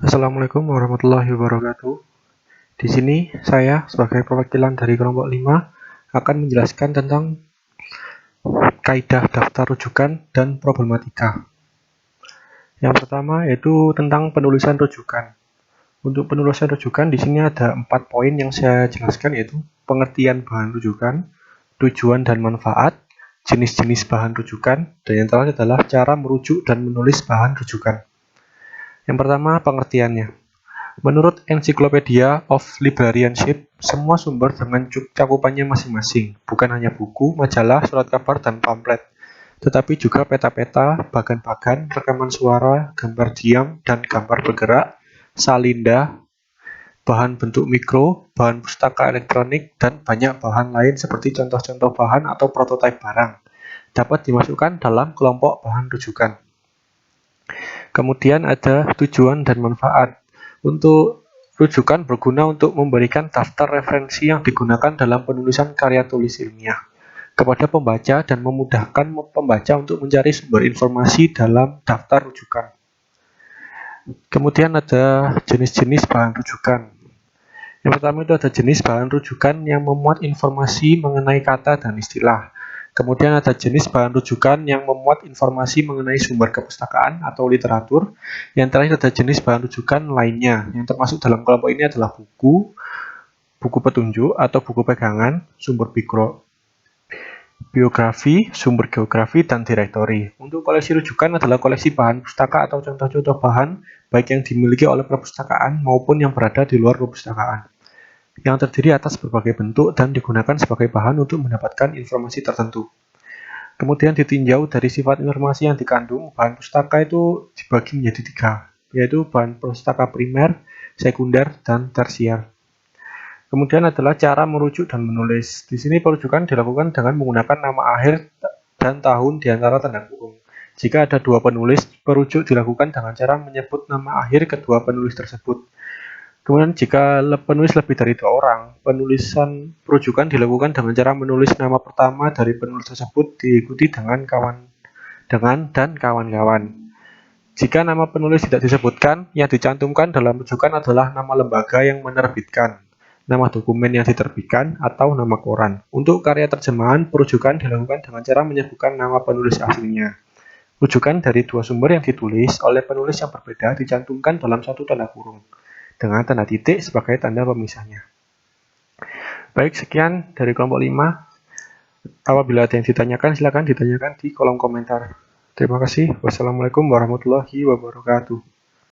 Assalamualaikum warahmatullahi wabarakatuh. Di sini saya sebagai perwakilan dari kelompok 5 akan menjelaskan tentang kaidah daftar rujukan dan problematika. Yang pertama yaitu tentang penulisan rujukan. Untuk penulisan rujukan di sini ada 4 poin yang saya jelaskan, yaitu pengertian bahan rujukan, tujuan dan manfaat, jenis-jenis bahan rujukan, dan yang terakhir adalah cara merujuk dan menulis bahan rujukan. Yang pertama, pengertiannya. Menurut Encyclopedia of Librarianship, semua sumber dengan cakupannya masing-masing, bukan hanya buku, majalah, surat kabar, dan pamflet, tetapi juga peta-peta, bagan-bagan, rekaman suara, gambar diam dan gambar bergerak, salinda, bahan bentuk mikro, bahan pustaka elektronik, dan banyak bahan lain seperti contoh-contoh bahan atau prototipe barang, dapat dimasukkan dalam kelompok bahan rujukan. Kemudian ada tujuan dan manfaat. Untuk rujukan berguna untuk memberikan daftar referensi yang digunakan dalam penulisan karya tulis ilmiah kepada pembaca dan memudahkan pembaca untuk mencari sumber informasi dalam daftar rujukan. Kemudian ada jenis-jenis bahan rujukan. Yang pertama itu ada jenis bahan rujukan yang memuat informasi mengenai kata dan istilah. Kemudian ada jenis bahan rujukan yang memuat informasi mengenai sumber kepustakaan atau literatur. Yang terakhir ada jenis bahan rujukan lainnya, yang termasuk dalam kelompok ini adalah buku, buku petunjuk atau buku pegangan, sumber biografi, sumber geografi, dan direktori. Untuk koleksi rujukan adalah koleksi bahan pustaka atau contoh-contoh bahan, baik yang dimiliki oleh perpustakaan maupun yang berada di luar perpustakaan, yang terdiri atas berbagai bentuk dan digunakan sebagai bahan untuk mendapatkan informasi tertentu. Kemudian ditinjau dari sifat informasi yang dikandung, bahan pustaka itu dibagi menjadi 3, yaitu bahan pustaka primer, sekunder, dan tersier. Kemudian adalah cara merujuk dan menulis. Di sini perujukan dilakukan dengan menggunakan nama akhir dan tahun di antara tanda kurung. Jika ada 2 penulis, perujuk dilakukan dengan cara menyebut nama akhir kedua penulis tersebut. Kemudian jika penulis lebih dari 2 orang, penulisan perujukan dilakukan dengan cara menulis nama pertama dari penulis tersebut diikuti dengan dan kawan-kawan. Jika nama penulis tidak disebutkan, yang dicantumkan dalam rujukan adalah nama lembaga yang menerbitkan, nama dokumen yang diterbitkan, atau nama koran. Untuk karya terjemahan, perujukan dilakukan dengan cara menyebutkan nama penulis aslinya. Rujukan dari 2 sumber yang ditulis oleh penulis yang berbeda dicantumkan dalam satu tanda kurung, dengan tanda titik sebagai tanda pemisahnya. Baik, sekian dari kelompok 5. Apabila ada yang ditanyakan, silakan ditanyakan di kolom komentar. Terima kasih. Wassalamualaikum warahmatullahi wabarakatuh.